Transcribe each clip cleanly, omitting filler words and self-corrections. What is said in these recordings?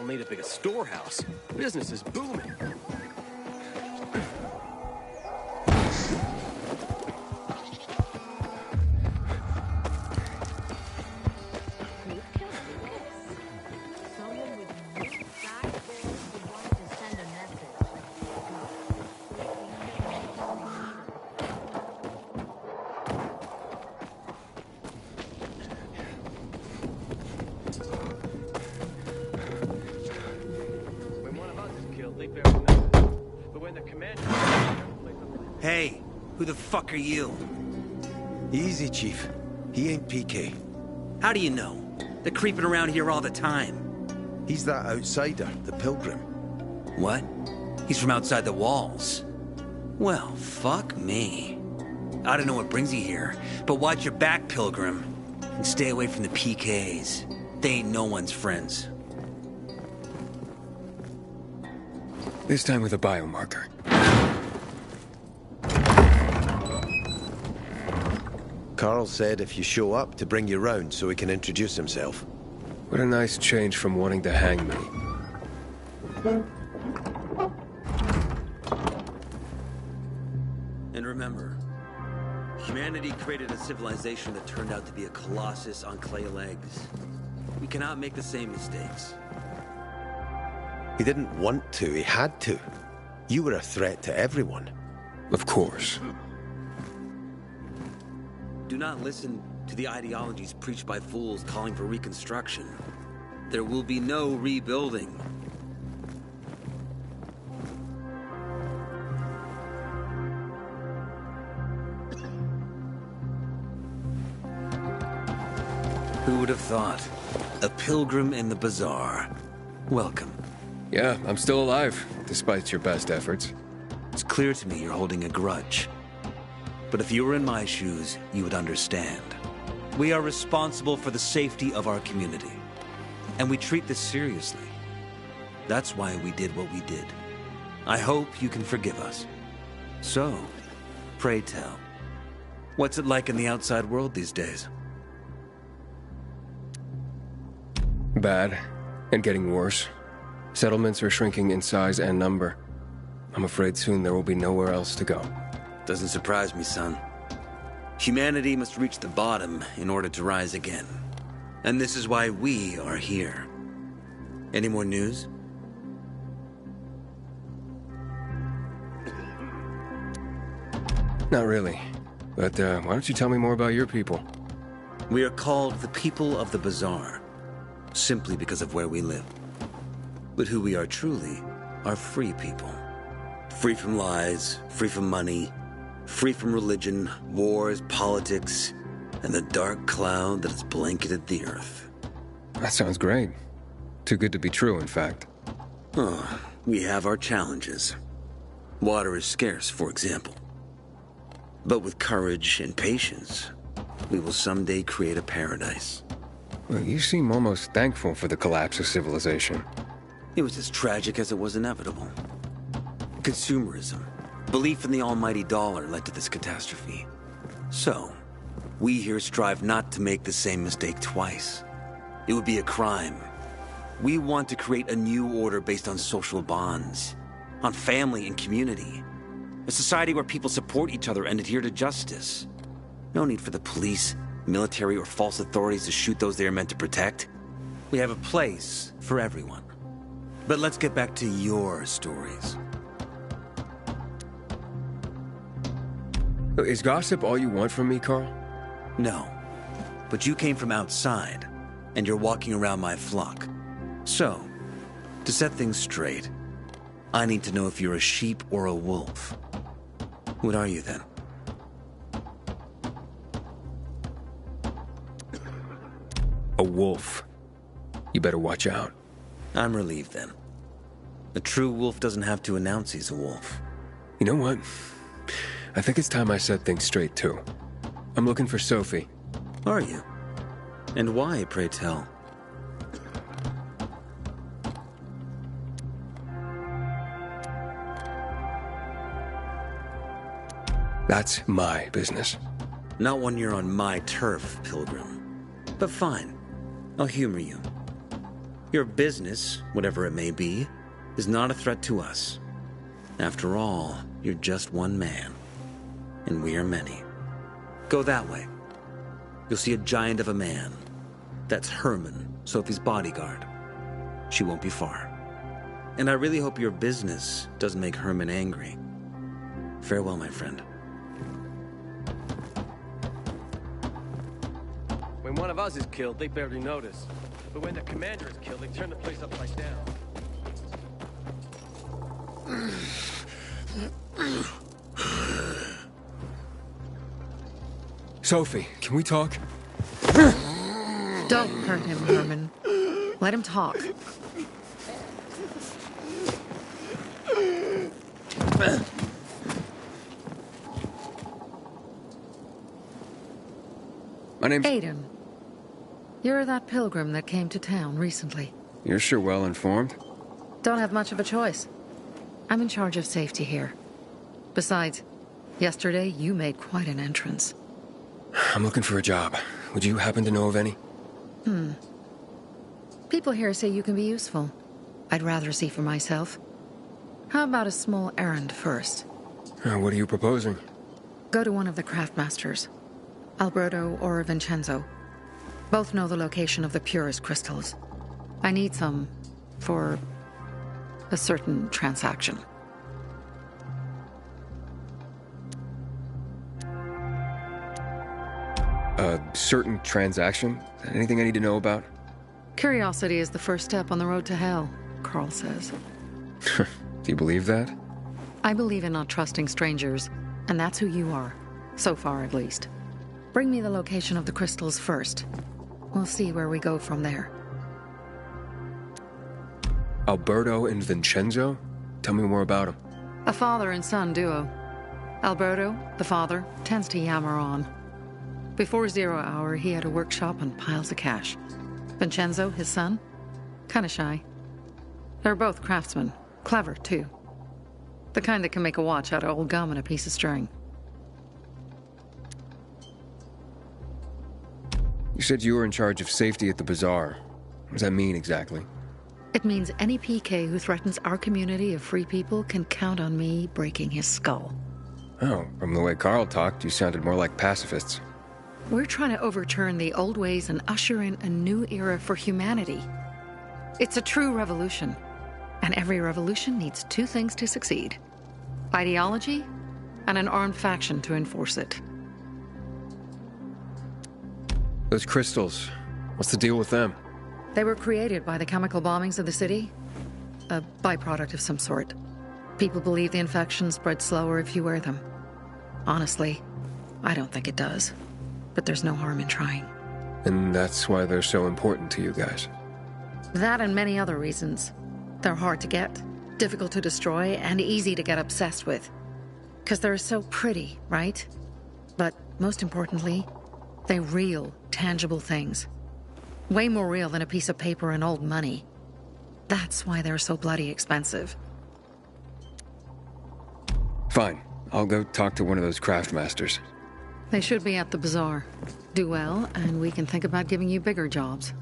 need a bigger storehouse. Business is booming. Hey, who the fuck are you? Easy, Chief. He ain't PK. How do you know? They're creeping around here all the time. He's that outsider, the pilgrim. What? He's from outside the walls. Well, fuck me. I don't know what brings you here, but watch your back, Pilgrim. And stay away from the PKs. They ain't no one's friends. This time with a biomarker. Carl said if you show up to bring you round so he can introduce himself. What a nice change from wanting to hang me. And remember, humanity created a civilization that turned out to be a colossus on clay legs. We cannot make the same mistakes. He didn't want to, he had to. You were a threat to everyone. Of course. Do not listen to the ideologies preached by fools calling for reconstruction. There will be no rebuilding. Who would have thought? A pilgrim in the bazaar. Welcome. Yeah, I'm still alive, despite your best efforts. It's clear to me you're holding a grudge. But if you were in my shoes, you would understand. We are responsible for the safety of our community. And we treat this seriously. That's why we did what we did. I hope you can forgive us. So, pray tell, what's it like in the outside world these days? Bad, and getting worse. Settlements are shrinking in size and number. I'm afraid soon there will be nowhere else to go. Doesn't surprise me, son. Humanity must reach the bottom in order to rise again. And this is why we are here. Any more news? Not really. But why don't you tell me more about your people? We are called the people of the bazaar, simply because of where we live. But who we are truly are free people. Free from lies, free from money, free from religion, wars, politics, and the dark cloud that has blanketed the earth. That sounds great. Too good to be true, in fact. Oh, we have our challenges. Water is scarce, for example. But with courage and patience, we will someday create a paradise. Well, you seem almost thankful for the collapse of civilization. It was as tragic as it was inevitable. Consumerism, belief in the almighty dollar led to this catastrophe. So, we here strive not to make the same mistake twice. It would be a crime. We want to create a new order based on social bonds, on family and community. A society where people support each other and adhere to justice. No need for the police, military, or false authorities to shoot those they are meant to protect. We have a place for everyone. But let's get back to your stories. Is gossip all you want from me, Carl? No. But you came from outside, and you're walking around my flock. So, to set things straight, I need to know if you're a sheep or a wolf. What are you then? A wolf. You better watch out. I'm relieved then. A true wolf doesn't have to announce he's a wolf. You know what? I think it's time I set things straight, too. I'm looking for Sophie. Are you? And why, pray tell? That's my business. Not when you're on my turf, Pilgrim. But fine. I'll humor you. Your business, whatever it may be, is not a threat to us. After all, you're just one man, and we are many. Go that way. You'll see a giant of a man. That's Herman, Sophie's bodyguard. She won't be far. And I really hope your business doesn't make Herman angry. Farewell, my friend. When one of us is killed, they barely notice. But when the commander is killed, they turn the place upside down. Sophie, can we talk? Don't hurt him, Herman. Let him talk. My name's... Aiden. You're that pilgrim that came to town recently. You're sure well informed. Don't have much of a choice. I'm in charge of safety here. Besides, yesterday you made quite an entrance. I'm looking for a job. Would you happen to know of any? People here say you can be useful. I'd rather see for myself. How about a small errand first? What are you proposing? Go to one of the craftmasters, Alberto or Vincenzo. Both know the location of the purest crystals. I need some for a certain transaction. A certain transaction? Anything I need to know about? Curiosity is the first step on the road to hell, Carl says. Do you believe that? I believe in not trusting strangers, and that's who you are. So far, at least. Bring me the location of the crystals first. We'll see where we go from there. Alberto and Vincenzo? Tell me more about them. A father and son duo. Alberto, the father, tends to yammer on. Before 0 hour, he had a workshop and piles of cash. Vincenzo, his son, kinda shy. They're both craftsmen. Clever, too. The kind that can make a watch out of old gum and a piece of string. You said you were in charge of safety at the bazaar. What does that mean exactly? It means any PK who threatens our community of free people can count on me breaking his skull. Oh, from the way Carl talked, you sounded more like pacifists. We're trying to overturn the old ways and usher in a new era for humanity. It's a true revolution. And every revolution needs two things to succeed: ideology and an armed faction to enforce it. Those crystals, what's the deal with them? They were created by the chemical bombings of the city. A byproduct of some sort. People believe the infection spreads slower if you wear them. Honestly, I don't think it does. But there's no harm in trying. And that's why they're so important to you guys. That and many other reasons. They're hard to get, difficult to destroy, and easy to get obsessed with. Because they're so pretty, right? But most importantly, they're real, tangible things. Way more real than a piece of paper and old money. That's why they're so bloody expensive. Fine, I'll go talk to one of those craftmasters. They should be at the bazaar. Do well, and we can think about giving you bigger jobs.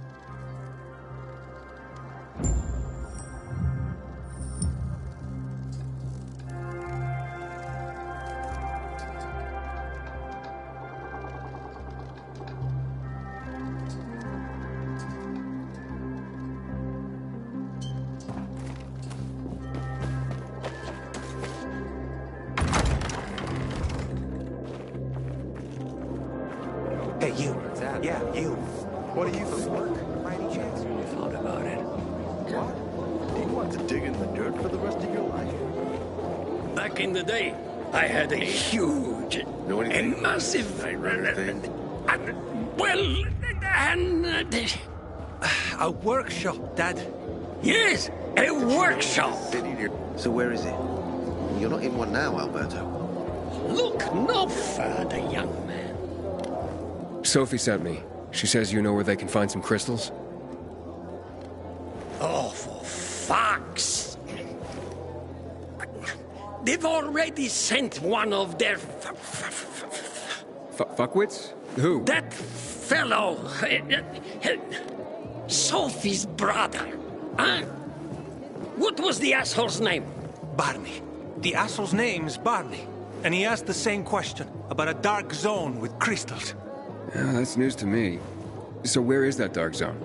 Hey, you. Yeah, you. What are you from work? By any chance? You thought about it. What? Do you want to dig in the dirt for the rest of your life? Back in the day, I had a huge Know anything? and massive... A workshop, Dad. Yes, a workshop. So where is it? You're not in one now, Alberto. Look no further, young man. Sophie sent me. She says you know where they can find some crystals? Oh, for fuck's... They've already sent one of their... Fuckwits? Who? That fellow... Sophie's brother. Huh? What was the asshole's name? Barney. The asshole's name's Barney. And he asked the same question about a dark zone with crystals. Yeah, that's news to me. So where is that dark zone?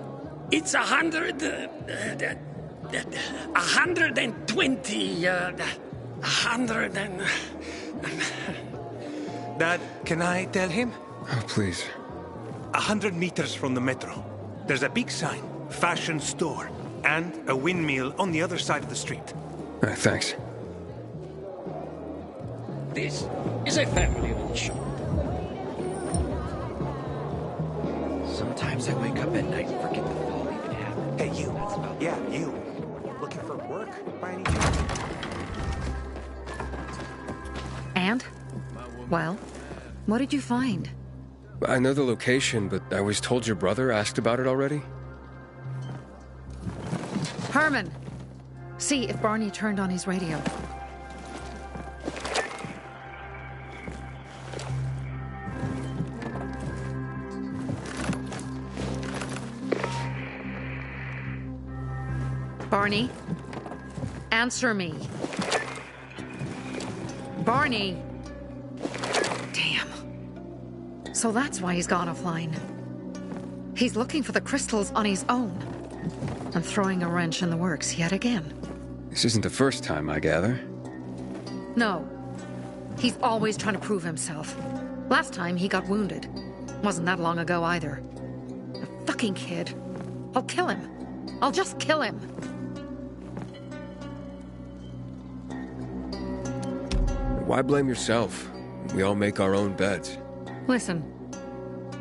It's 120, 100 and... Dad, can I tell him? Oh, please. 100 meters from the metro. There's a big sign, fashion store, and a windmill on the other side of the street. Thanks. This is a family-owned shop. Sometimes I wake up at night and forget the fall even happened. Hey, you. Yeah, you. Looking for work by any chance? And? Well, what did you find? I know the location, but I was told your brother asked about it already. Herman! See if Barney turned on his radio. Barney? Answer me. Barney! Damn. So that's why he's gone offline. He's looking for the crystals on his own. And throwing a wrench in the works yet again. This isn't the first time, I gather. No. He's always trying to prove himself. Last time he got wounded. Wasn't that long ago either. A fucking kid. I'll kill him. I'll just kill him. Why blame yourself? We all make our own beds. Listen.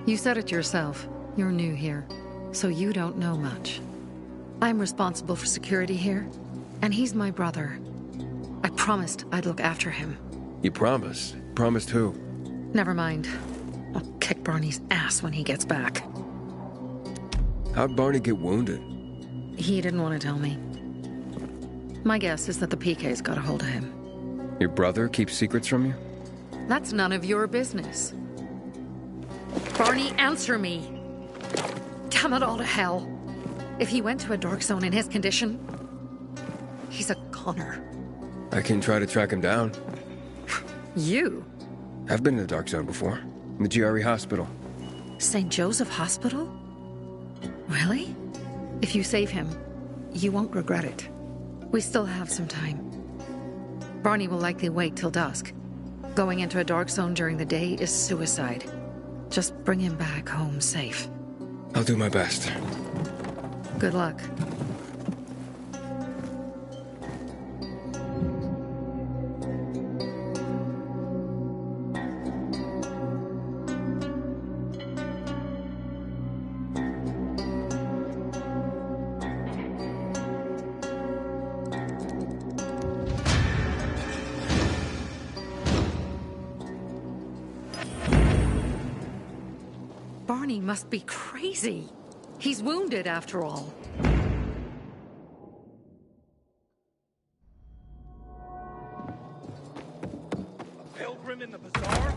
You said it yourself. You're new here. So you don't know much. I'm responsible for security here. And he's my brother. I promised I'd look after him. You promised? Promised who? Never mind. I'll kick Barney's ass when he gets back. How'd Barney get wounded? He didn't want to tell me. My guess is that the PK's got a hold of him. Your brother keeps secrets from you? That's none of your business. Barney, answer me! Damn it all to hell. If he went to a dark zone in his condition, he's a goner. I can try to track him down. You? I've been in the dark zone before. In the GRE hospital. St. Joseph Hospital? Really? If you save him, you won't regret it. We still have some time. Barney will likely wait till dusk. Going into a dark zone during the day is suicide. Just bring him back home safe. I'll do my best. Good luck. Barney must be crazy. He's wounded after all. A pilgrim in the bazaar?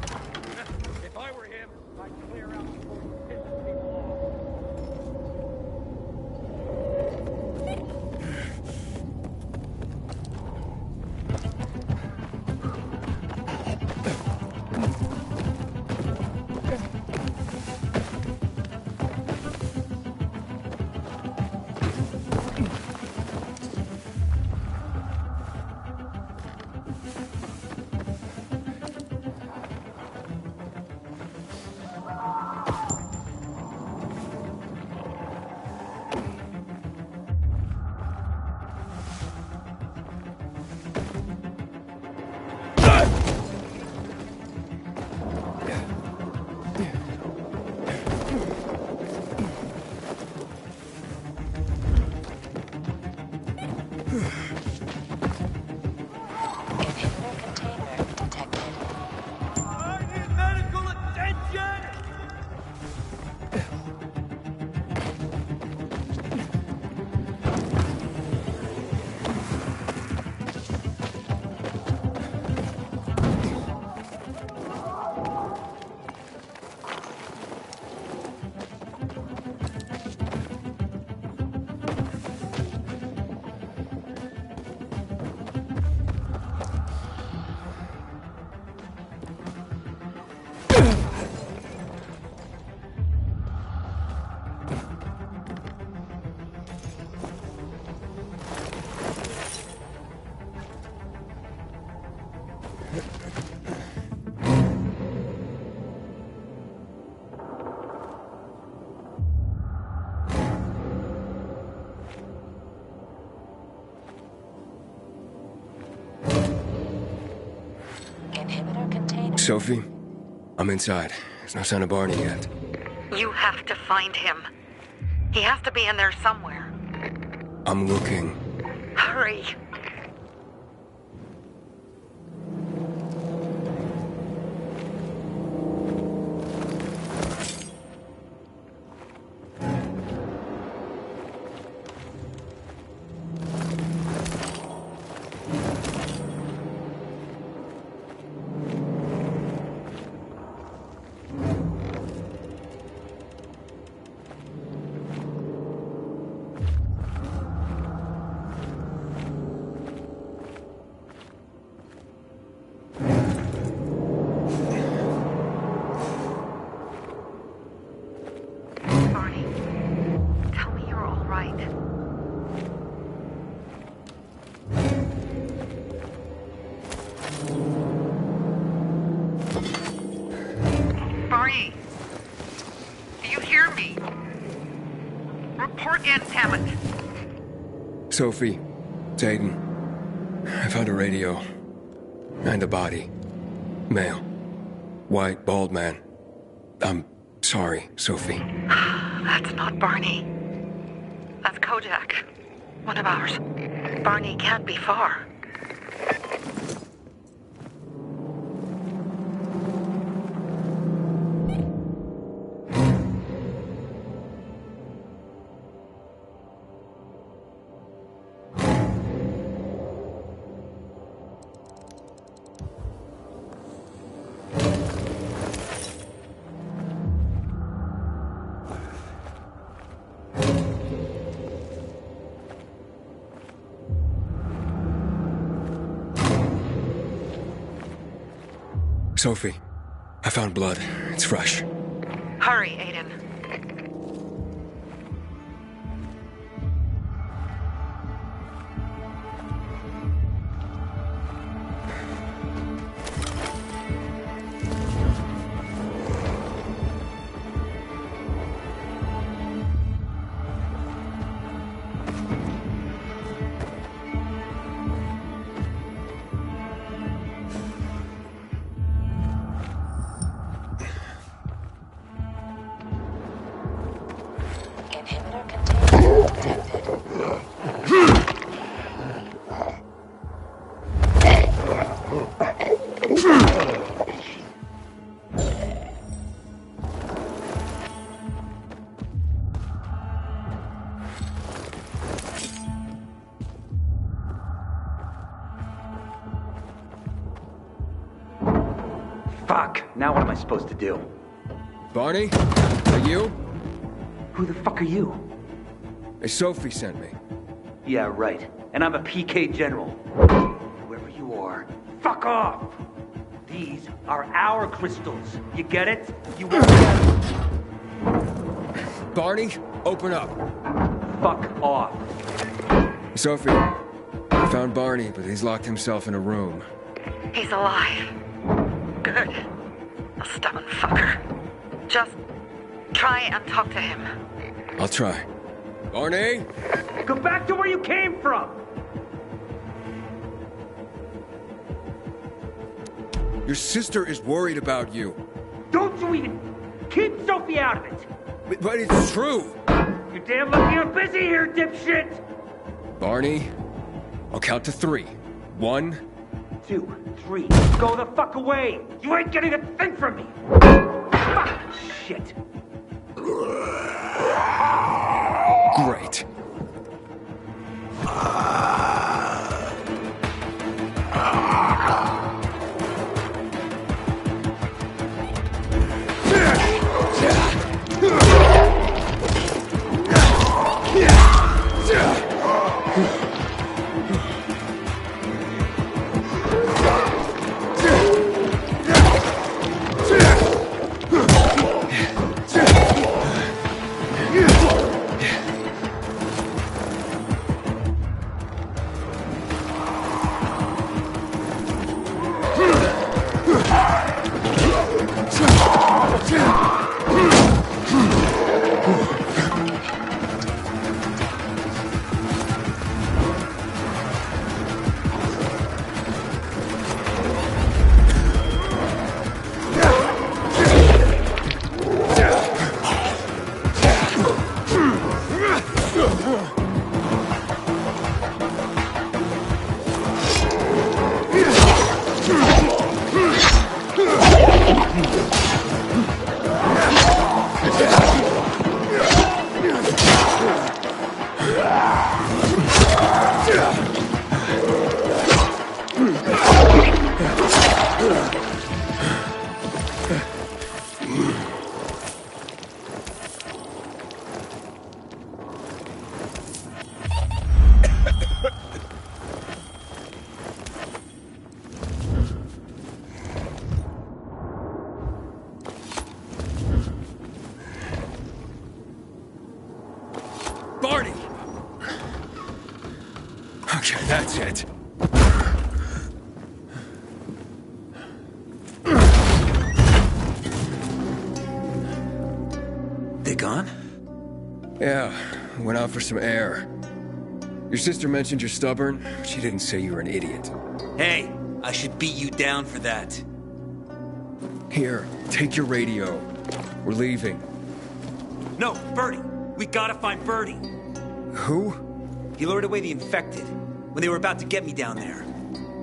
If I were him, I'd clear out before he pisses people off. Sophie? I'm inside. There's no sign of Barney yet. You have to find him. He has to be in there somewhere. I'm looking. Hurry. Barney, tell me you're all right. Barney, do you hear me? Report in, damn it. Sophie, it's Aiden. I found a radio. And a body. Male. White, bald man. I'm sorry, Sophie. That's not Barney. That's Kojak. One of ours. Barney can't be far. Sophie, I found blood. It's fresh. Hurry, Aiden. Inhibitor containment detected. Fuck! Now what am I supposed to do? Barney? Are you? Who the fuck are you? Sophie sent me. Yeah, right. And I'm a PK general. Whoever you are, fuck off! These are our crystals. You get it? You won't get it. Barney, open up. Fuck off. Sophie, I found Barney, but he's locked himself in a room. He's alive. Good. A stubborn fucker. Just try and talk to him. I'll try. Barney? Go back to where you came from! Your sister is worried about you. Don't you even keep Sophie out of it! But it's true. You're damn lucky I'm busy here, dipshit! Barney, I'll count to 3. 1, 2, 3. Go the fuck away! You ain't getting a thing from me! Fuck! Shit! great. That's it. They gone? Yeah, went out for some air. Your sister mentioned you're stubborn. She didn't say you were an idiot. Hey, I should beat you down for that. Here, take your radio. We're leaving. No, Birdie. We gotta find Birdie. Who? He lured away the infected when they were about to get me down there.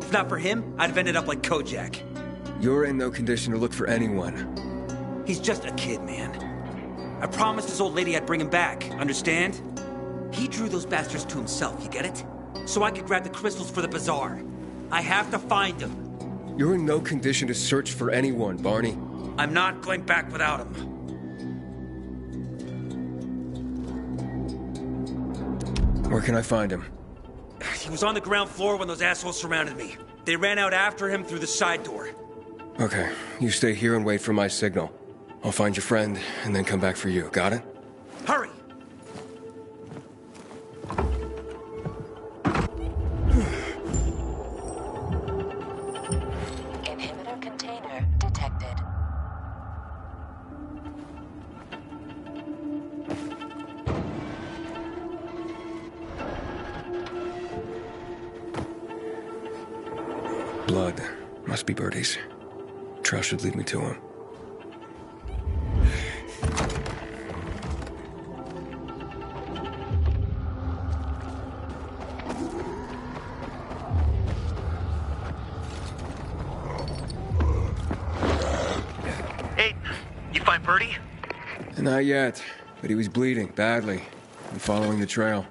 If not for him, I'd have ended up like Kojak. You're in no condition to look for anyone. He's just a kid, man. I promised his old lady I'd bring him back, understand? He drew those bastards to himself, you get it? So I could grab the crystals for the bazaar. I have to find him. You're in no condition to search for anyone, Barney. I'm not going back without him. Where can I find him? He was on the ground floor when those assholes surrounded me. They ran out after him through the side door. Okay, you stay here and wait for my signal. I'll find your friend and then come back for you. Got it? Hurry! Inhibitor container detected. Blood. Must be Birdie's. Trail should lead me to him. Hey, you find Birdie? Not yet, but he was bleeding badly. I'm following the trail.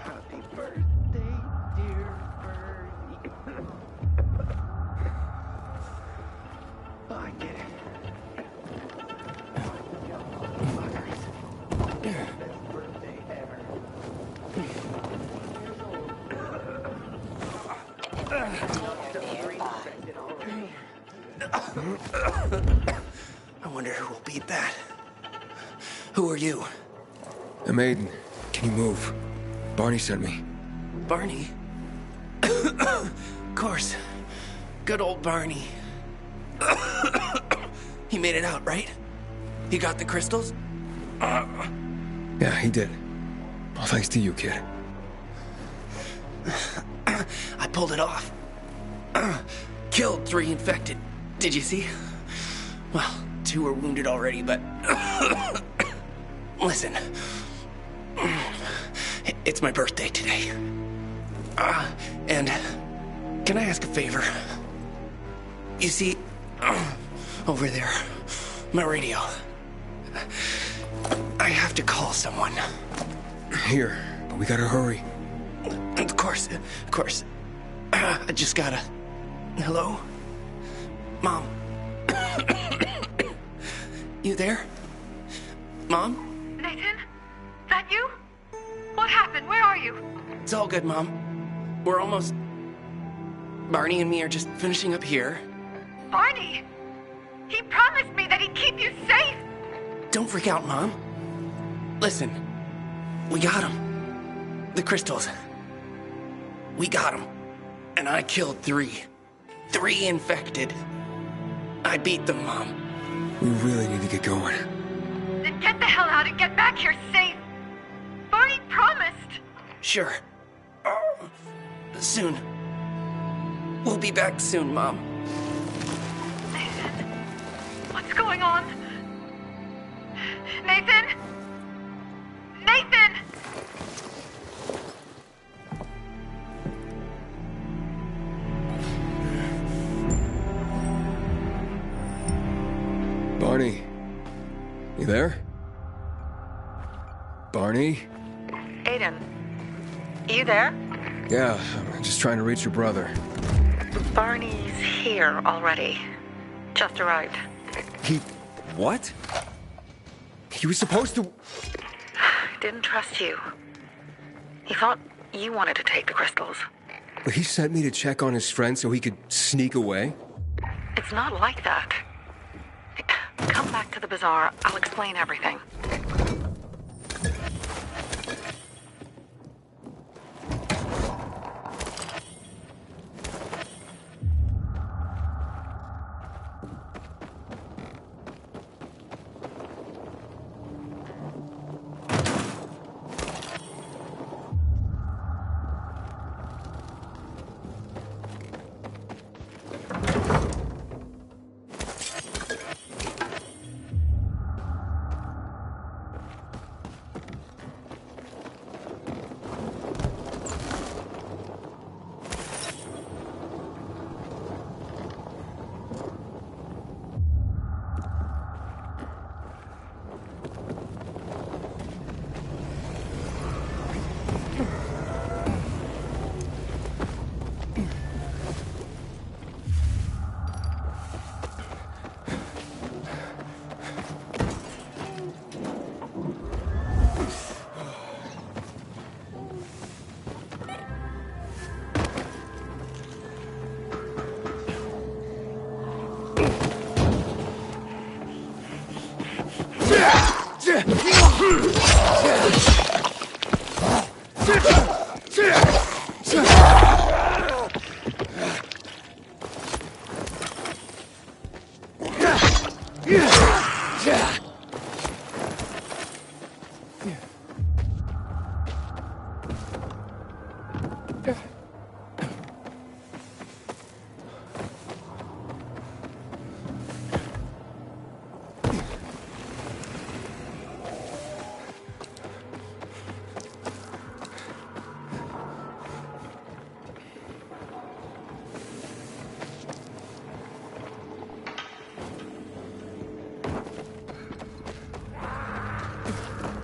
Happy birthday, dear Birdie. Oh, I get it. Best birthday ever. I wonder who will beat that. Who are you? A maiden. Can you move? Barney sent me. Barney? Of course. Good old Barney. He made it out, right? He got the crystals? Yeah, he did. All thanks to you, kid. I pulled it off. Killed 3 infected. Did you see? Well, 2 were wounded already, but... Listen. It's my birthday today. And can I ask a favor? You see, over there, my radio. I have to call someone. Here, but we gotta hurry. Of course. I just gotta... Hello? Mom? You there? Mom? Nathan? That you? What happened? Where are you? It's all good, Mom. We're almost... Barney and me are just finishing up here. Barney! He promised me that he'd keep you safe! Don't freak out, Mom. Listen. We got him. The crystals. We got him. And I killed 3. 3 infected. I beat them, Mom. We really need to get going. Then get the hell out and get back here safe! Barney promised! Sure. Soon. We'll be back soon, Mom. Nathan? What's going on? Nathan? Nathan! Barney, you there? Barney? Aiden, you there? Yeah, I'm just trying to reach your brother. Barney's here already. Just arrived. He... what? He was supposed to... Didn't trust you. He thought you wanted to take the crystals. But he sent me to check on his friend so he could sneak away? It's not like that. Come back to the bazaar. I'll explain everything.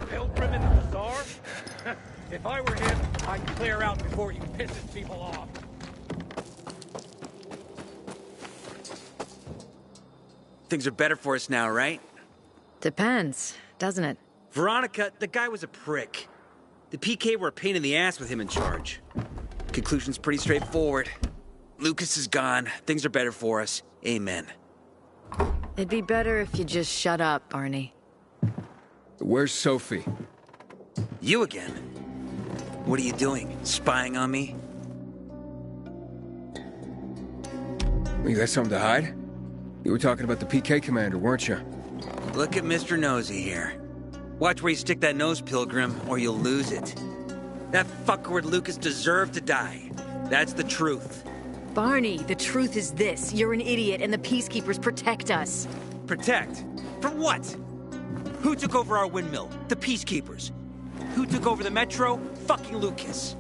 Pilgrim in the bazaar? If I were him, I'd clear out before he pisses people off. Things are better for us now, right? Depends, doesn't it? Veronica, the guy was a prick. The PK were a pain in the ass with him in charge. Conclusion's pretty straightforward. Lucas is gone. Things are better for us. Amen. It'd be better if you just shut up, Barney. Where's Sophie? You again? What are you doing? Spying on me? You got something to hide? You were talking about the PK commander, weren't you? Look at Mr. Nosy here. Watch where you stick that nose, Pilgrim, or you'll lose it. That fuckward Lucas deserved to die. That's the truth. Barney, the truth is this. You're an idiot, and the Peacekeepers protect us. Protect? From what? Who took over our windmill? The Peacekeepers. Who took over the Metro? Fucking Lucas.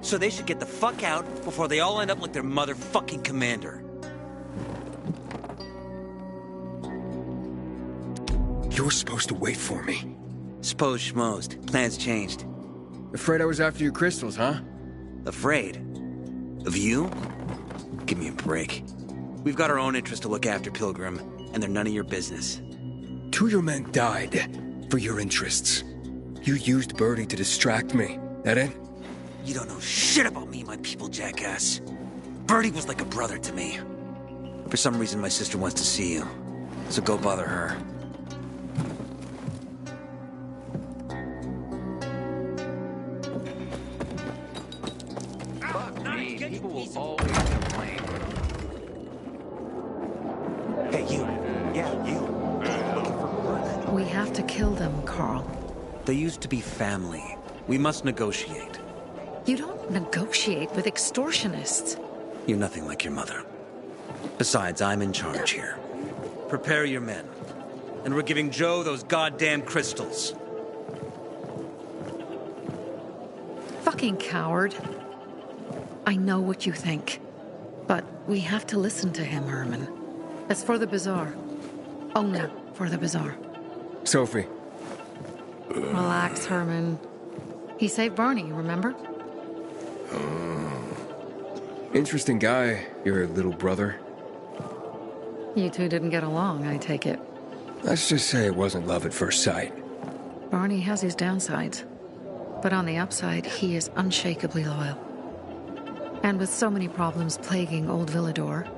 So they should get the fuck out before they all end up like their motherfucking commander. You were supposed to wait for me. Suppose schmozed. Plans changed. Afraid I was after your crystals, huh? Afraid? Of you? Give me a break. We've got our own interests to look after, Pilgrim, and they're none of your business. 2 of your men died for your interests. You used Birdie to distract me. That it? You don't know shit about me and my people, jackass. Birdie was like a brother to me. For some reason, my sister wants to see you. So go bother her. People will always complain. Hey, you. Yeah, you. Looking for blood? We have to kill them, Carl. They used to be family. We must negotiate. You don't negotiate with extortionists. You're nothing like your mother. Besides, I'm in charge here. Prepare your men. And we're giving Joe those goddamn crystals. Fucking coward. I know what you think. But we have to listen to him, Herman. It's for the bazaar. Only for the bazaar. Sophie. Relax, Herman. He saved Barney, remember? Interesting guy, your little brother. You two didn't get along, I take it. Let's just say it wasn't love at first sight. Barney has his downsides. But on the upside, he is unshakably loyal. And with so many problems plaguing Old Villador,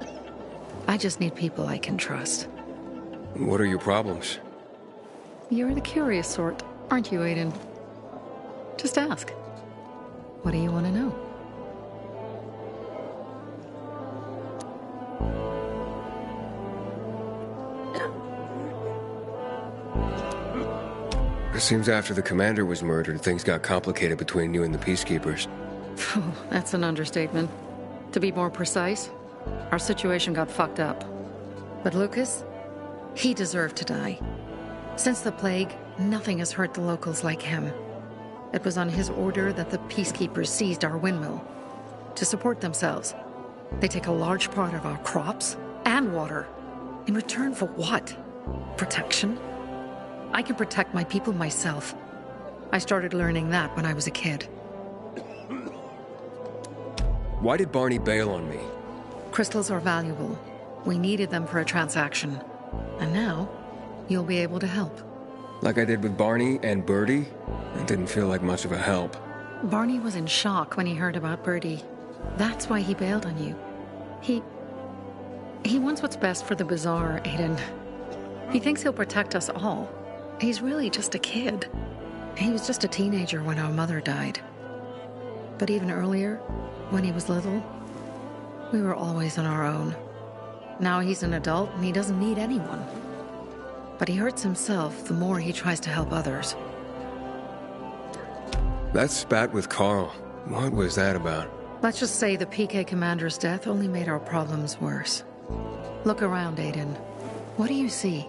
I just need people I can trust. What are your problems? You're the curious sort, aren't you, Aiden? Just ask. What do you want to know? It seems after the commander was murdered, things got complicated between you and the Peacekeepers. That's an understatement. To be more precise, our situation got fucked up. But Lucas, he deserved to die. Since the plague, nothing has hurt the locals like him. It was on his order that the Peacekeepers seized our windmill. To support themselves, they take a large part of our crops and water. In return for what? Protection? I can protect my people myself. I started learning that when I was a kid. Why did Barney bail on me? Crystals are valuable. We needed them for a transaction. And now, you'll be able to help. Like I did with Barney and Birdie? It didn't feel like much of a help. Barney was in shock when he heard about Birdie. That's why he bailed on you. He wants what's best for the Bazaar, Aiden. He thinks he'll protect us all. He's really just a kid. He was just a teenager when our mother died. But even earlier, when he was little, we were always on our own. Now he's an adult and he doesn't need anyone. But he hurts himself the more he tries to help others. That spat with Carl, what was that about? Let's just say the PK commander's death only made our problems worse. Look around, Aiden. What do you see?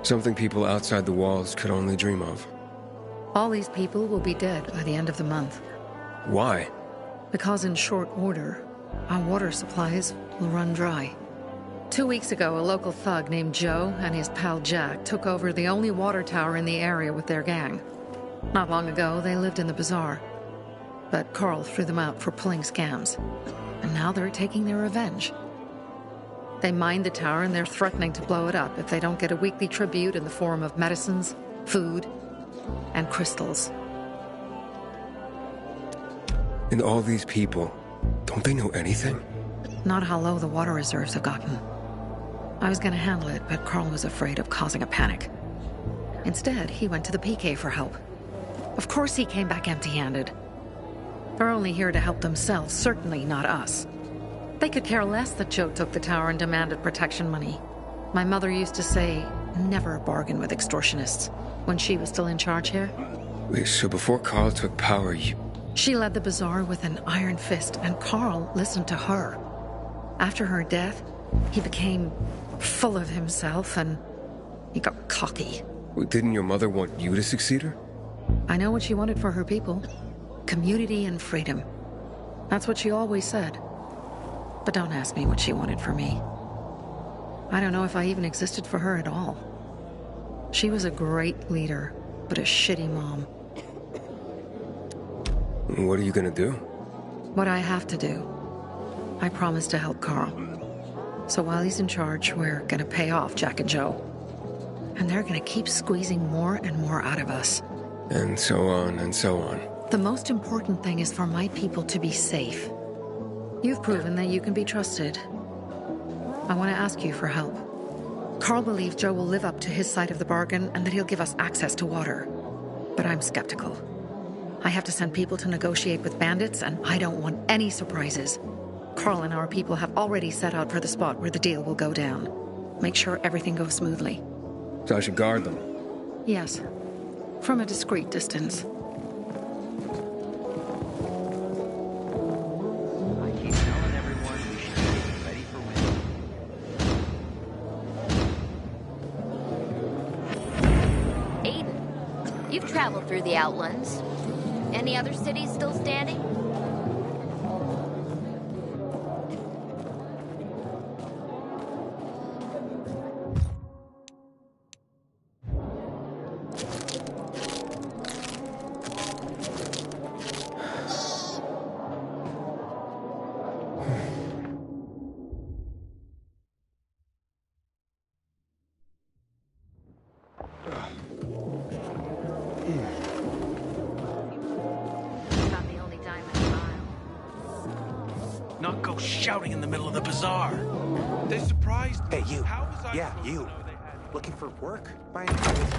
Something people outside the walls could only dream of. All these people will be dead by the end of the month. Why? Because in short order, our water supplies will run dry. 2 weeks ago, a local thug named Joe and his pal Jack took over the only water tower in the area with their gang. Not long ago, they lived in the bazaar. But Carl threw them out for pulling scams. And now they're taking their revenge. They mined the tower and they're threatening to blow it up if they don't get a weekly tribute in the form of medicines, food, and crystals. And all these people, don't they know anything? Not how low the water reserves have gotten. I was going to handle it, but Carl was afraid of causing a panic. Instead, he went to the PK for help. Of course he came back empty-handed. They're only here to help themselves, certainly not us. They could care less that Joe took the tower and demanded protection money. My mother used to say, never bargain with extortionists, when she was still in charge here. Wait, so before Carl took power, She led the bazaar with an iron fist, and Carl listened to her. After her death, he became full of himself, and he got cocky. Wait, didn't your mother want you to succeed her? I know what she wanted for her people. Community and freedom. That's what she always said. But don't ask me what she wanted for me. I don't know if I even existed for her at all. She was a great leader, but a shitty mom. What are you gonna do? What I have to do. I promised to help Carl. So while he's in charge, we're gonna pay off Jack and Joe. And they're gonna keep squeezing more and more out of us. And so on and so on. The most important thing is for my people to be safe. You've proven that you can be trusted. I want to ask you for help. Carl believes Joe will live up to his side of the bargain and that he'll give us access to water. But I'm skeptical. I have to send people to negotiate with bandits, and I don't want any surprises. Carl and our people have already set out for the spot where the deal will go down. Make sure everything goes smoothly. So I should guard them? Yes. From a discreet distance. You've traveled through the Outlands. Any other cities still standing? go shouting in the middle of the bazaar. They surprised me. Hey, you. How was I Yeah, supposed to you. know they had... Looking for work? By any chance?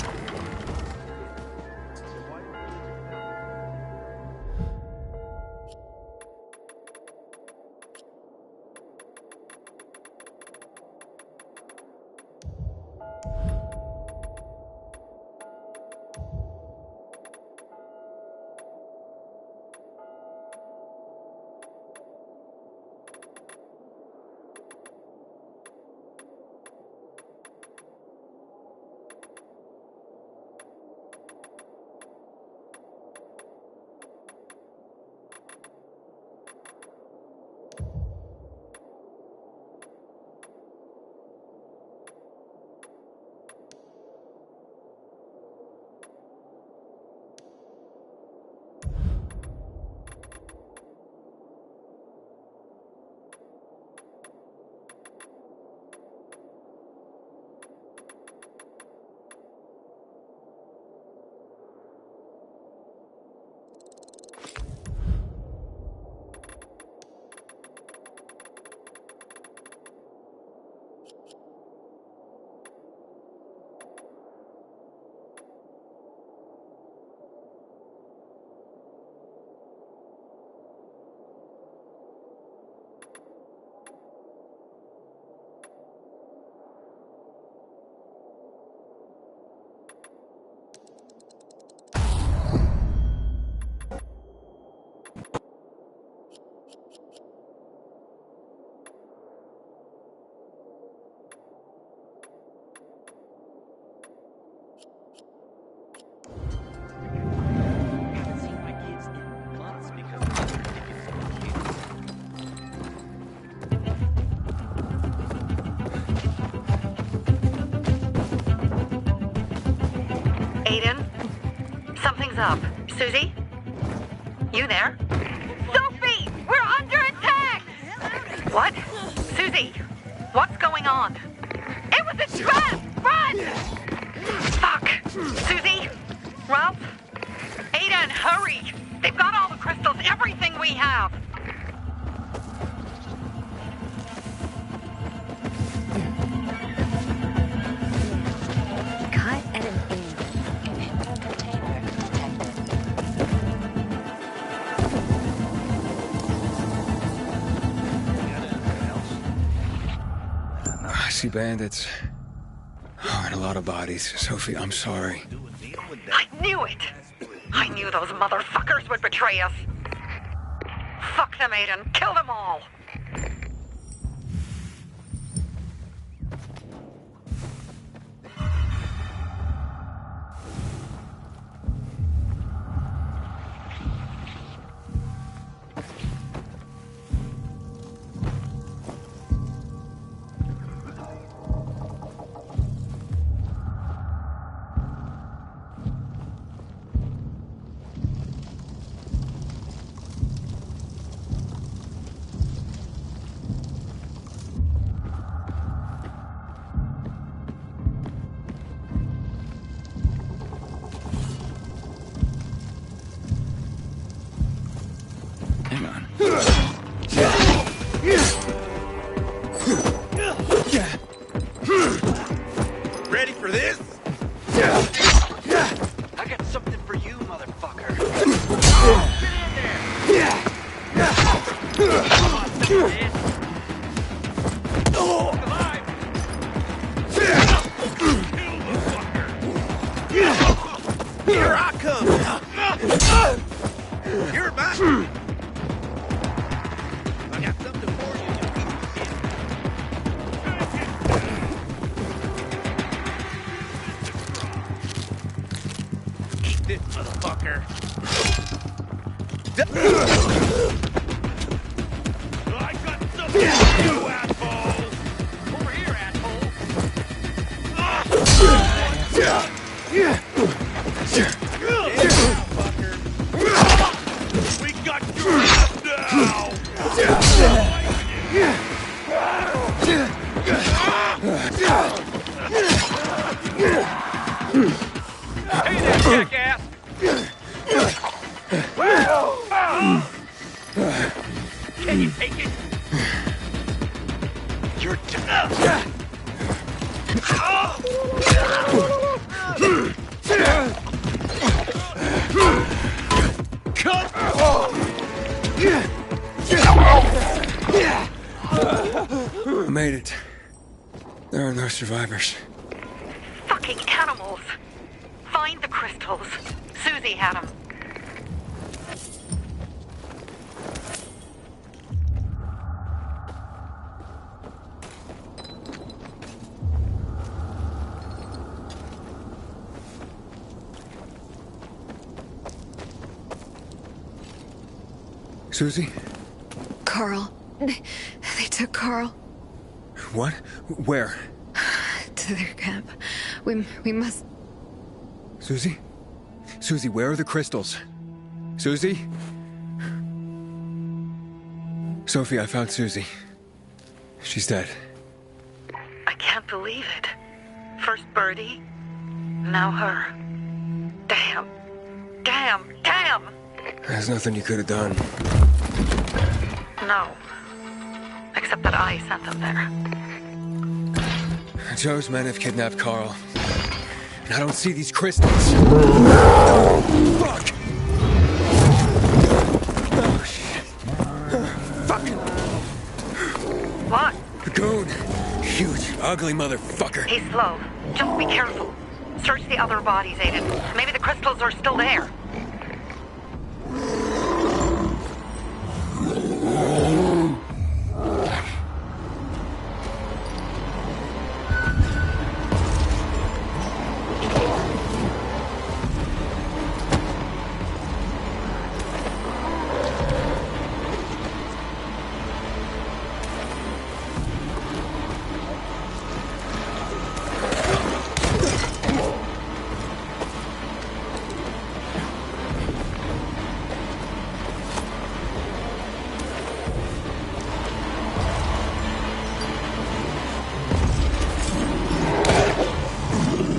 Aiden? Something's up. Susie? You there? Sophie! We're under attack! What? Susie? What's going on? It was a trap! Run! Fuck! Susie? Ralph? Aiden, hurry! They've got all the crystals, everything we have! Cut at an angle. Inhibitor container detected. I see bandits. Oh, and a lot of bodies. Sophie, I'm sorry. I knew it! I knew those motherfuckers would betray us! Fuck them, Aiden. Kill them all! Hang on. Ready for this? I got something for you, motherfucker. Here I come! You're mine! I got something for you. Eat this, motherfucker. I got something for you, asshole! Over here, asshole! We got your ass now! Hey there, jackass! Can you take it? made it. There are no survivors. Fucking animals. Find the crystals. Susie had them. Susie? Carl. They took Carl. What? Where? To their camp. We must... Susie? Susie, where are the crystals? Susie? Sophie, I found Susie. She's dead. I can't believe it. First Birdie, now her. Damn. Damn. Damn! There's nothing you could have done. No. Except that I sent them there. Joe's men have kidnapped Carl. And I don't see these crystals. Fuck! Oh, shit. Fuck! What? The goon. Huge, ugly motherfucker. He's slow. Just be careful. Search the other bodies, Aiden. Maybe the crystals are still there.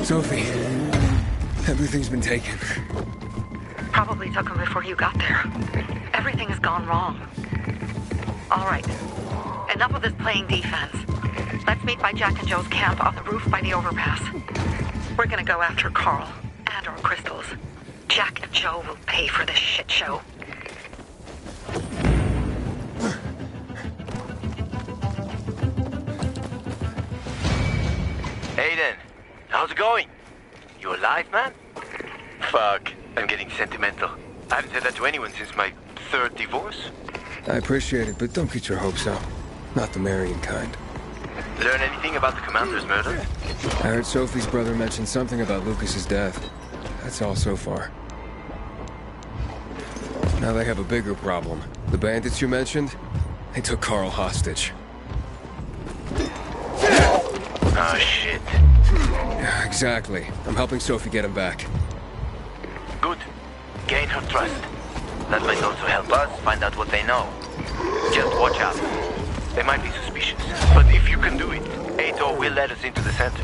Sophie, everything's been taken. Probably took them before you got there. Everything has gone wrong. All right. Enough of this playing defense. Let's meet by Jack and Joe's camp on the roof by the overpass. We're gonna go after Carl and our crystals. Jack and Joe will pay for this shit show. Aiden, how's it going? You alive, man? Fuck, I'm getting sentimental. I haven't said that to anyone since my third divorce. I appreciate it, but don't get your hopes up. Not the marrying kind. Learn anything about the commander's murder? I heard Sophie's brother mention something about Lucas's death. That's all so far. Now they have a bigger problem. The bandits you mentioned, they took Carl hostage. Oh, shit. Yeah, exactly. I'm helping Sophie get him back. Good. Gain her trust. That might also help us find out what they know. Just watch out. They might be suspicious. But if you can do it, Ato will let us into the center.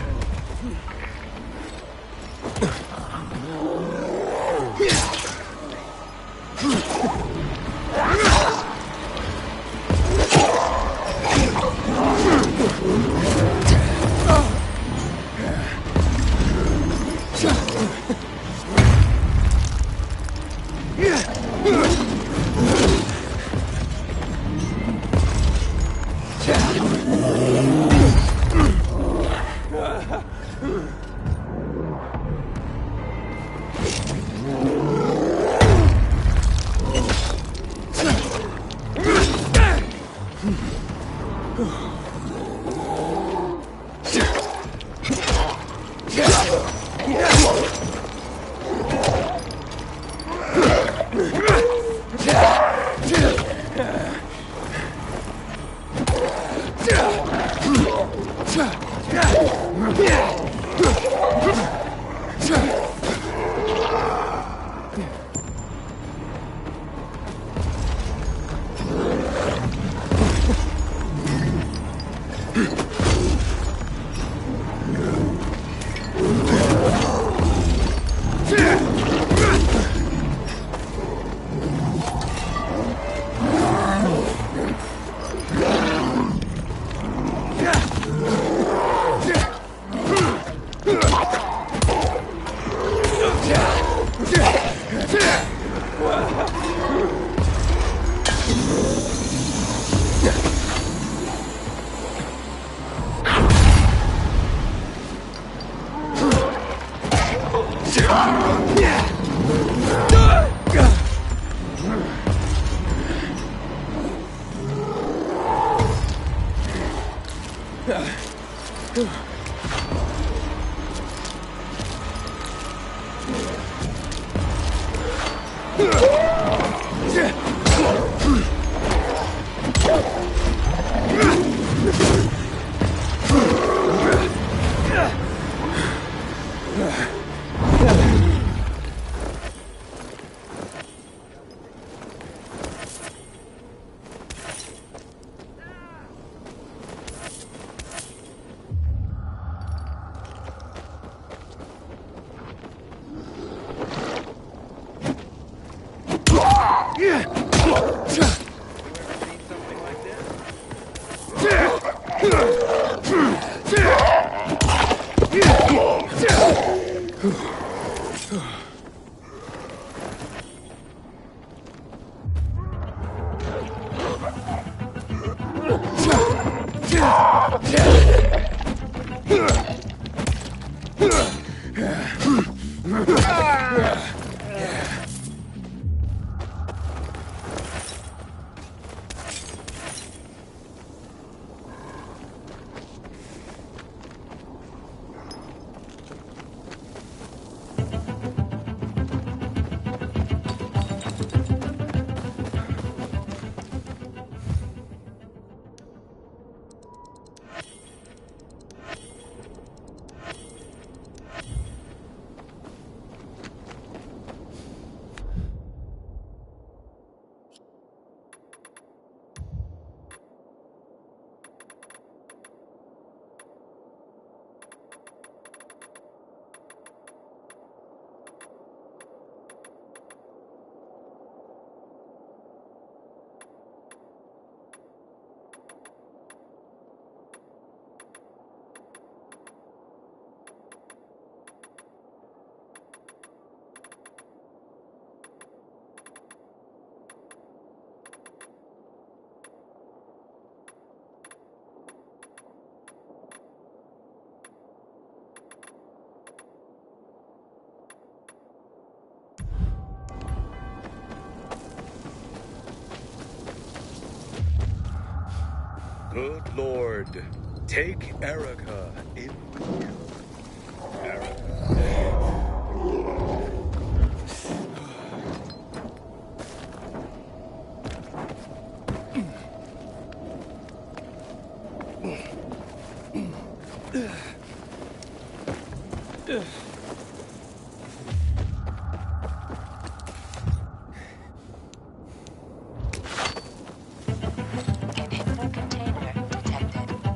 Good Lord. Take Erica in.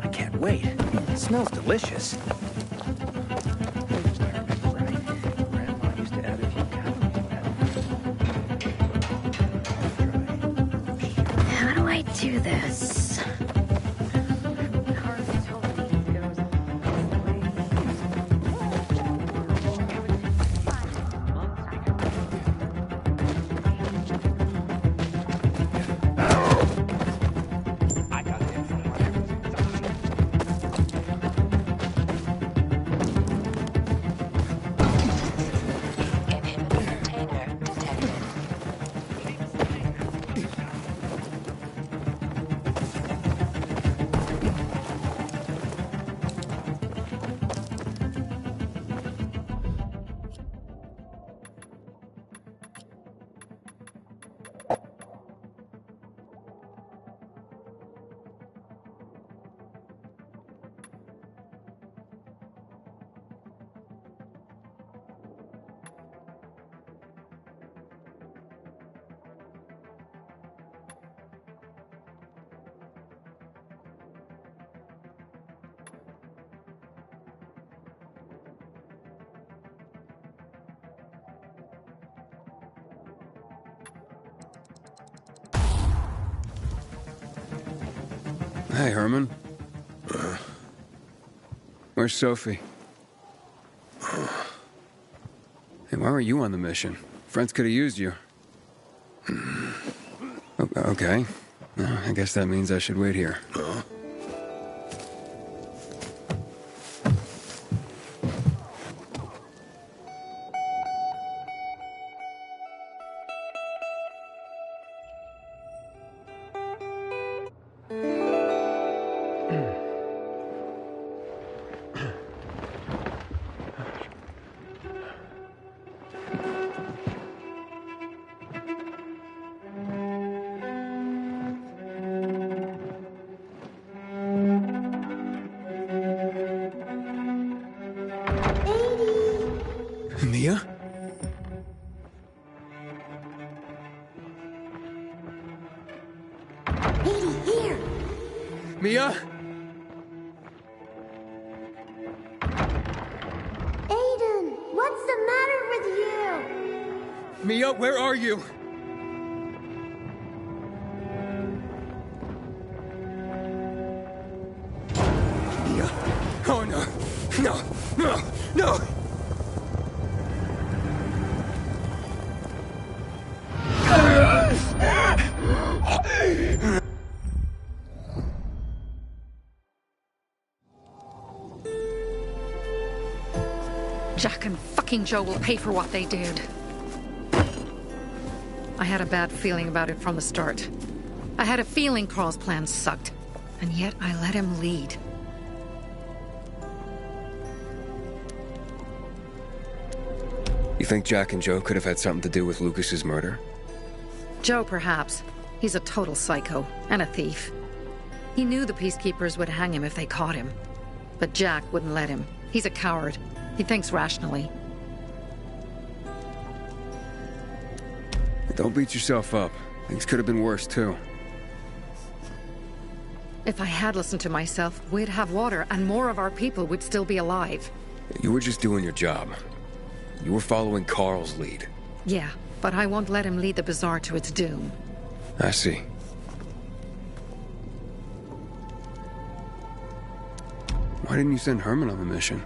I can't wait. It smells delicious. Grandma used to add a few calories. How do I do this? Hey, Herman. Where's Sophie? Hey, why were you on the mission? Friends could have used you. Okay. I guess that means I should wait here. Mia? Edie, here! Mia? Aiden, what's the matter with you? Mia, where are you? Mia. Oh no. No. No. No. Jack and fucking Joe will pay for what they did. I had a bad feeling about it from the start. I had a feeling Carl's plan sucked, and yet I let him lead. You think Jack and Joe could have had something to do with Lucas's murder? Joe, perhaps. He's a total psycho, and a thief. He knew the Peacekeepers would hang him if they caught him. But Jack wouldn't let him. He's a coward. He thinks rationally. Don't beat yourself up. Things could have been worse, too. If I had listened to myself, we'd have water, and more of our people would still be alive. You were just doing your job. You were following Carl's lead. Yeah, but I won't let him lead the Bazaar to its doom. I see. Why didn't you send Herman on the mission?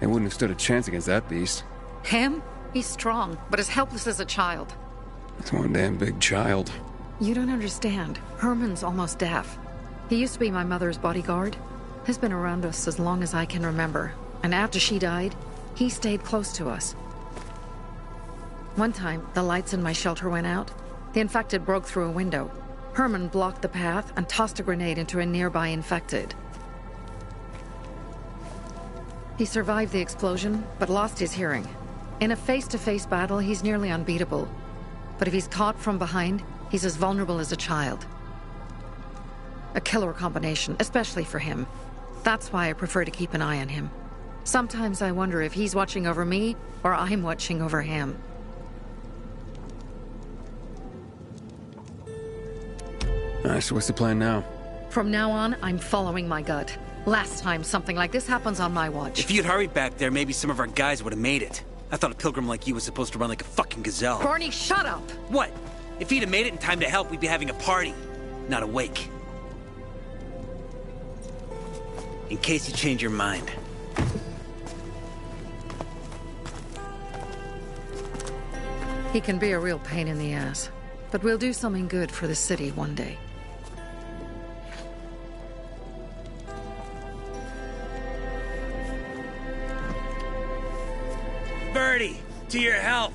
They wouldn't have stood a chance against that beast. Him? He's strong, but as helpless as a child. That's one damn big child. You don't understand. Herman's almost deaf. He used to be my mother's bodyguard. He's been around us as long as I can remember. And after she died, he stayed close to us. One time, the lights in my shelter went out. The infected broke through a window. Herman blocked the path and tossed a grenade into a nearby infected. He survived the explosion, but lost his hearing. In a face-to-face battle, he's nearly unbeatable. But if he's caught from behind, he's as vulnerable as a child. A killer combination, especially for him. That's why I prefer to keep an eye on him. Sometimes I wonder if he's watching over me, or I'm watching over him. Alright, so what's the plan now? From now on, I'm following my gut. Last time something like this happens on my watch. If you'd hurried back there, maybe some of our guys would have made it. I thought a pilgrim like you was supposed to run like a fucking gazelle. Barney, shut up! What? If he'd have made it in time to help, we'd be having a party, not a wake. In case you change your mind. He can be a real pain in the ass. But we'll do something good for the city one day. Birdie, to your health.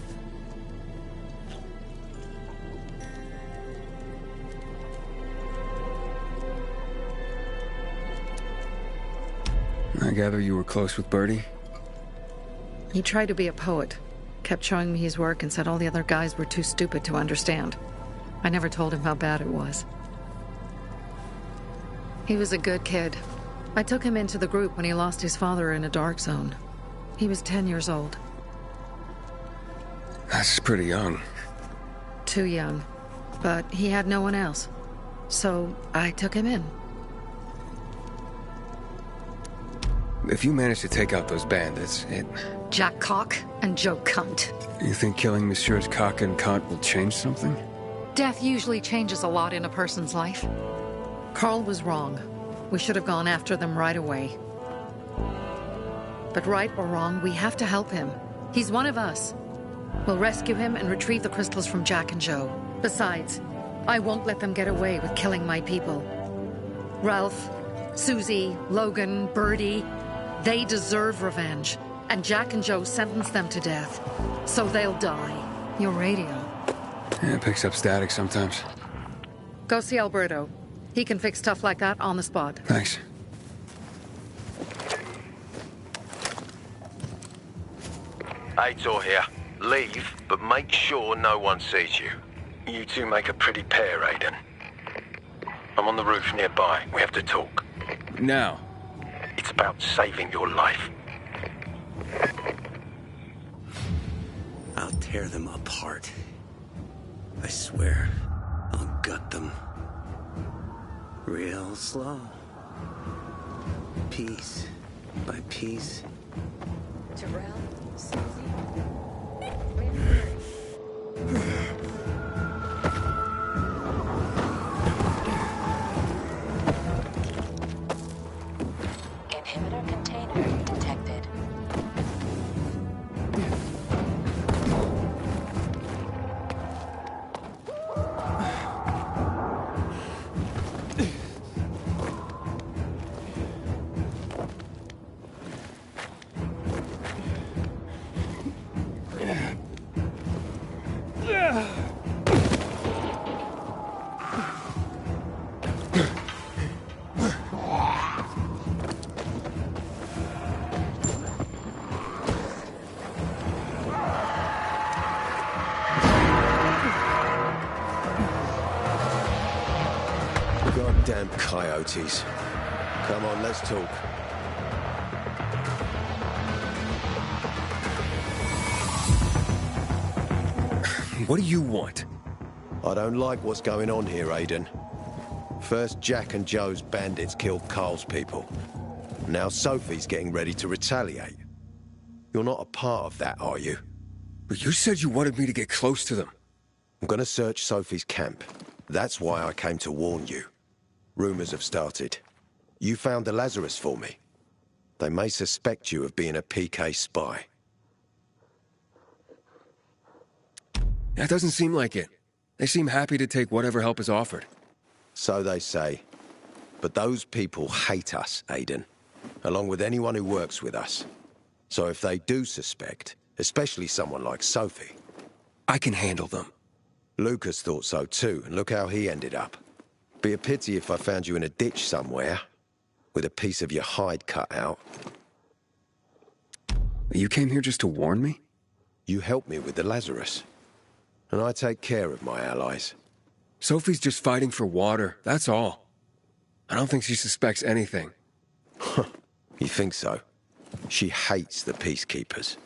I gather you were close with Birdie? He tried to be a poet. Kept showing me his work and said all the other guys were too stupid to understand. I never told him how bad it was. He was a good kid. I took him into the group when he lost his father in a dark zone. He was 10 years old. That's pretty young. Too young. But he had no one else. So I took him in. If you manage to take out those bandits, Jack Cock and Joe Cunt. You think killing Messieurs Cock and Cunt will change something? Death usually changes a lot in a person's life. Carl was wrong. We should have gone after them right away. But right or wrong, we have to help him. He's one of us. We'll rescue him and retrieve the crystals from Jack and Joe. Besides, I won't let them get away with killing my people. Ralph, Susie, Logan, Birdie, they deserve revenge. And Jack and Joe sentenced them to death. So they'll die. Your radio. Yeah, it picks up static sometimes. Go see Alberto. He can fix stuff like that on the spot. Thanks. Aitor here. Leave, but make sure no one sees you. You two make a pretty pair, Aiden. I'm on the roof nearby. We have to talk. Now. It's about saving your life. I'll tear them apart. I swear, I'll gut them. Real slow. Piece by piece. Terrell, Susie, inhibitor container detected. Goddamn coyotes. Come on, let's talk. What do you want? I don't like what's going on here, Aiden. First, Jack and Joe's bandits killed Carl's people. Now Sophie's getting ready to retaliate. You're not a part of that, are you? But you said you wanted me to get close to them. I'm gonna search Sophie's camp. That's why I came to warn you. Rumors have started. You found the Lazarus for me. They may suspect you of being a PK spy. That doesn't seem like it. They seem happy to take whatever help is offered. So they say. But those people hate us, Aiden. Along with anyone who works with us. So if they do suspect, especially someone like Sophie... I can handle them. Lucas thought so too, and look how he ended up. Be a pity if I found you in a ditch somewhere, with a piece of your hide cut out. You came here just to warn me? You helped me with the Lazarus. And I take care of my allies. Sophie's just fighting for water, that's all. I don't think she suspects anything. You think so? She hates the peacekeepers.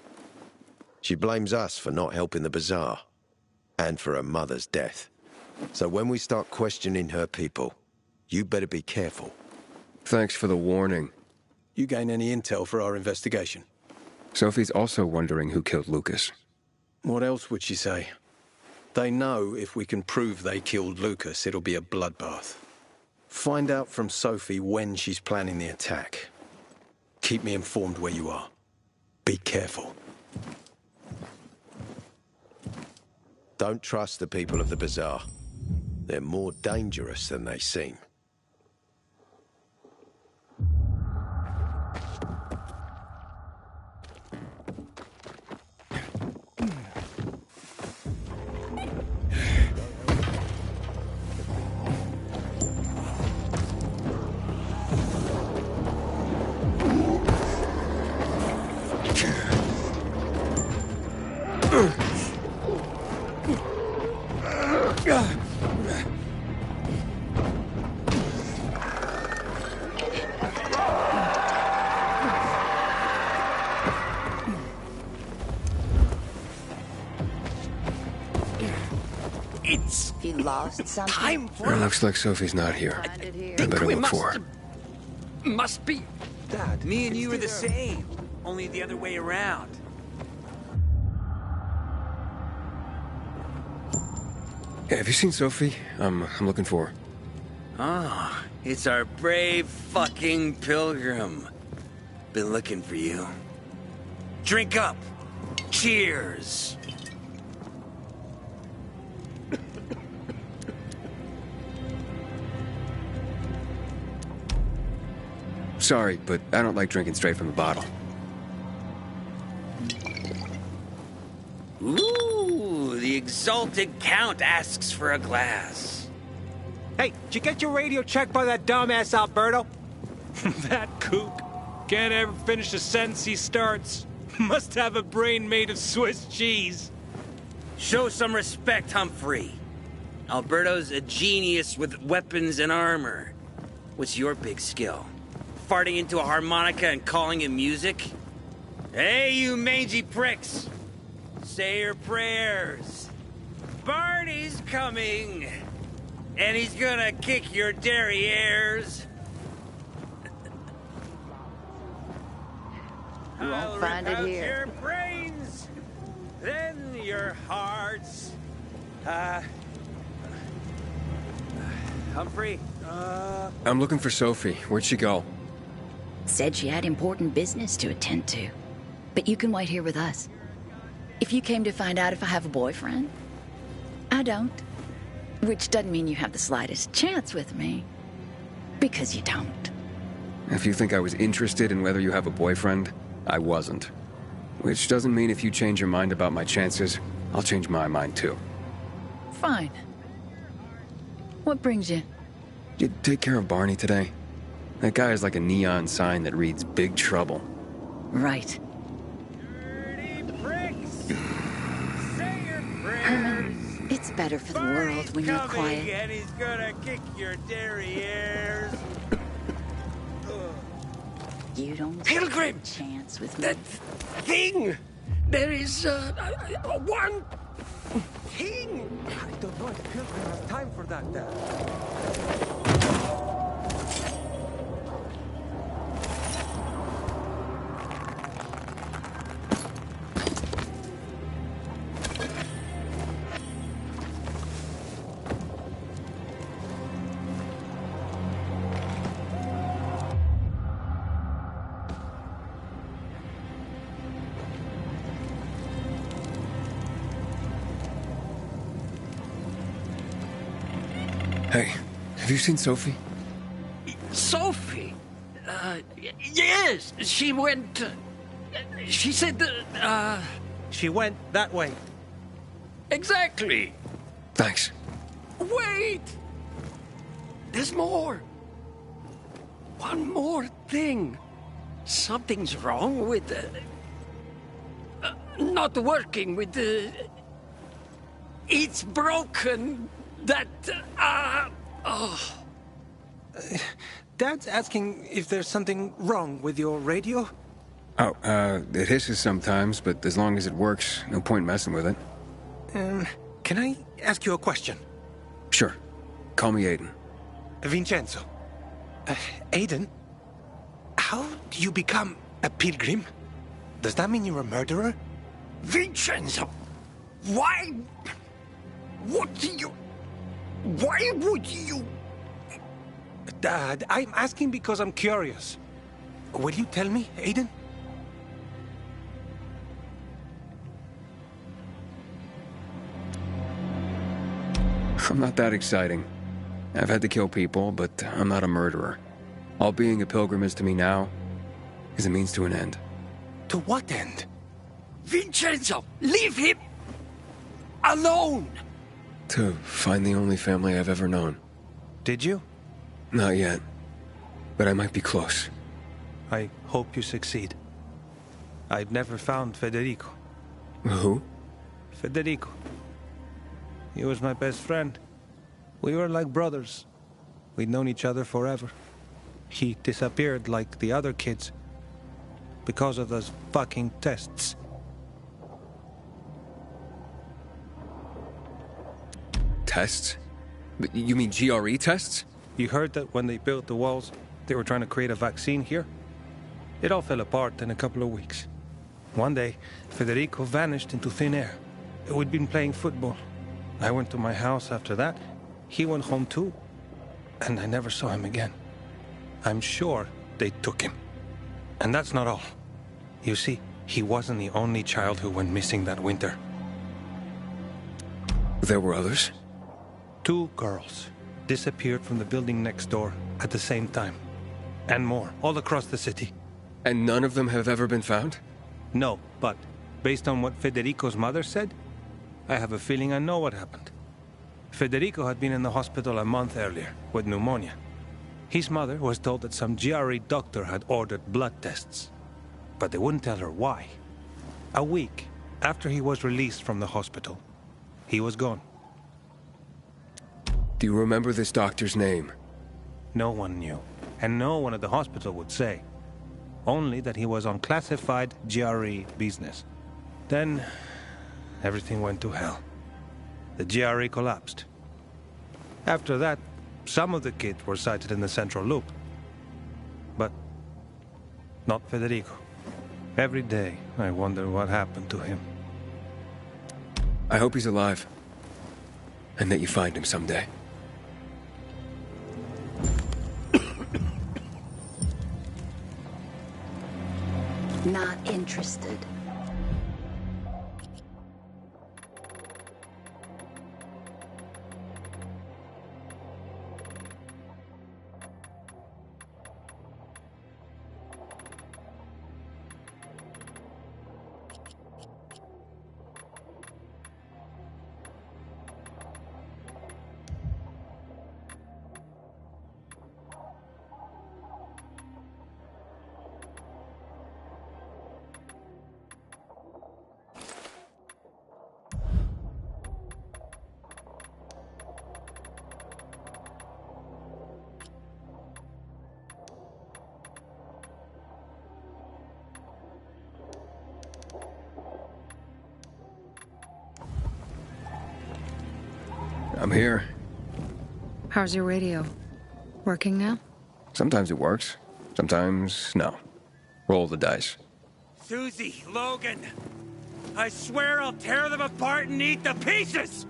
She blames us for not helping the bazaar. And for her mother's death. So when we start questioning her people, you better be careful. Thanks for the warning. You gain any intel for our investigation? Sophie's also wondering who killed Lucas. What else would she say? They know if we can prove they killed Lucas, it'll be a bloodbath. Find out from Sophie when she's planning the attack. Keep me informed where you are. Be careful. Don't trust the people of the bazaar. They're more dangerous than they seem. You lost something? It looks like Sophie's not here. I better look for her. Must be. Dad, me and you are the same. Only the other way around. Hey, have you seen Sophie? I'm looking for her. Ah, it's our brave fucking pilgrim. Been looking for you. Drink up. Cheers. Sorry, but I don't like drinking straight from the bottle. Ooh, the exalted count asks for a glass. Hey, did you get your radio checked by that dumbass Alberto? That kook can't ever finish a sentence he starts. Must have a brain made of Swiss cheese. Show some respect, Humphrey. Alberto's a genius with weapons and armor. What's your big skill? Farting into a harmonica and calling it music? Hey, you mangy pricks! Say your prayers. Barney's coming. And he's gonna kick your derrieres. You won't I'll find rip it out here. your brains, then your hearts. Humphrey, I'm looking for Sophie. Where'd she go? Said she had important business to attend to. But you can wait here with us. If you came to find out if I have a boyfriend, I don't. Which doesn't mean you have the slightest chance with me. Because you don't. If you think I was interested in whether you have a boyfriend, I wasn't. Which doesn't mean if you change your mind about my chances, I'll change my mind too. Fine. What brings you? You take care of Barney today? That guy is like a neon sign that reads Big Trouble. Right. Herman, it's better for the world when you're quiet. and he's gonna kick your derrieres. You don't Pilgrim! stand a chance with me. That thing! There is, one thing! I don't know if Pilgrim has time for that, Dad. Hey, have you seen Sophie? Sophie? Yes, she went, she said that, She went that way. exactly. Thanks. Wait! There's more. One more thing. Something's wrong with not working with the... It's broken. That, oh. Dad's asking if there's something wrong with your radio? Oh, it hisses sometimes, but as long as it works, no point messing with it. Can I ask you a question? Sure. Call me Aiden. Vincenzo. Aiden? How do you become a pilgrim? Does that mean you're a murderer? Vincenzo! Why? What do you... Why would you... Dad, I'm asking because I'm curious. Will you tell me, Aiden? I'm not that exciting. I've had to kill people, but I'm not a murderer. All being a pilgrim is to me now is a means to an end. To what end? Vincenzo, leave him alone! To find the only family I've ever known. Did you? Not yet. But I might be close. I hope you succeed. I've never found Federico. Who? Federico. He was my best friend. We were like brothers. We'd known each other forever. He disappeared like the other kids. Because of those fucking tests. Tests? You mean GRE tests? You heard that when they built the walls, they were trying to create a vaccine here? It all fell apart in a couple of weeks. One day, Federico vanished into thin air. We'd been playing football. I went to my house after that. He went home too. And I never saw him again. I'm sure they took him. And that's not all. You see, he wasn't the only child who went missing that winter. There were others? 2 girls disappeared from the building next door at the same time. And more, all across the city. And none of them have ever been found? No, but based on what Federico's mother said, I have a feeling I know what happened. Federico had been in the hospital a month earlier with pneumonia. His mother was told that some GRE doctor had ordered blood tests, but they wouldn't tell her why. A week after he was released from the hospital, he was gone. Do you remember this doctor's name? No one knew, and no one at the hospital would say. Only that he was on classified GRE business. Then, everything went to hell. The GRE collapsed. After that, some of the kids were sighted in the central loop. But not Federico. Every day, I wonder what happened to him. I hope he's alive. And that you find him someday. Not interested. I'm here. How's your radio? Working now? Sometimes it works. Sometimes, no. Roll the dice. Susie, Logan, I swear I'll tear them apart and eat the pieces!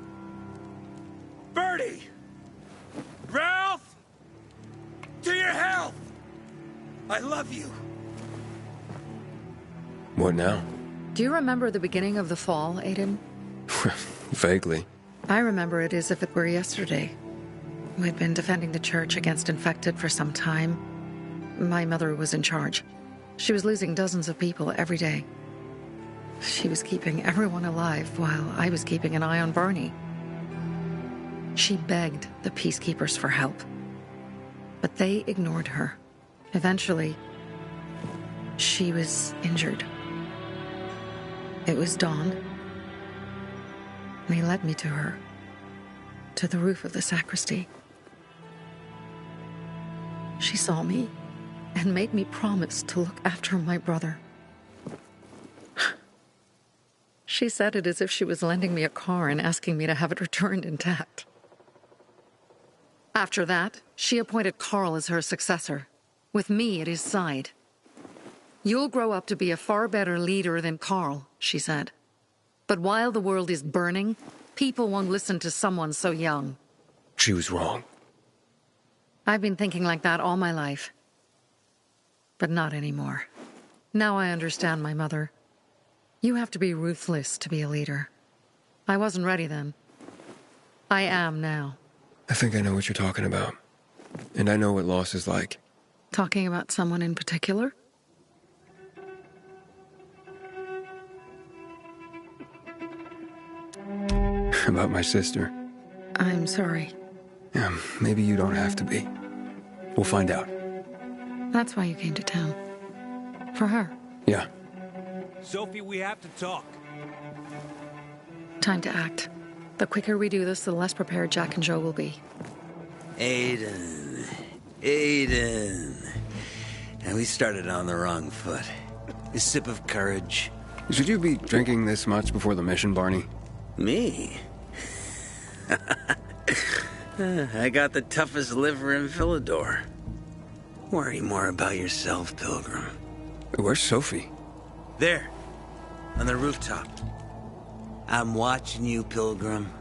Bertie! Ralph! To your health! I love you. What now? Do you remember the beginning of the fall, Aiden? Vaguely. I remember it as if it were yesterday. We'd been defending the church against infected for some time. My mother was in charge. She was losing dozens of people every day. She was keeping everyone alive while I was keeping an eye on Barney. She begged the peacekeepers for help, but they ignored her. Eventually, she was injured. It was dawn, and he led me to her, to the roof of the sacristy. She saw me and made me promise to look after my brother. She said it as if she was lending me a car and asking me to have it returned intact. After that, she appointed Carl as her successor, with me at his side. You'll grow up to be a far better leader than Carl, she said. But while the world is burning, people won't listen to someone so young. She was wrong. I've been thinking like that all my life. But not anymore. Now I understand my mother. You have to be ruthless to be a leader. I wasn't ready then. I am now. I think I know what you're talking about. And I know what loss is like. Talking about someone in particular? About my sister. I'm sorry. Yeah, maybe you don't have to be. We'll find out. That's why you came to town. For her. Yeah. Sophie, we have to talk. Time to act. The quicker we do this, the less prepared Jack and Joe will be. Aiden. And we started on the wrong foot. A sip of courage. Should you be drinking this much before the mission, Barney? Me? I got the toughest liver in Philidor. Worry more about yourself, Pilgrim. Where's Sophie? There. On the rooftop. I'm watching you, Pilgrim.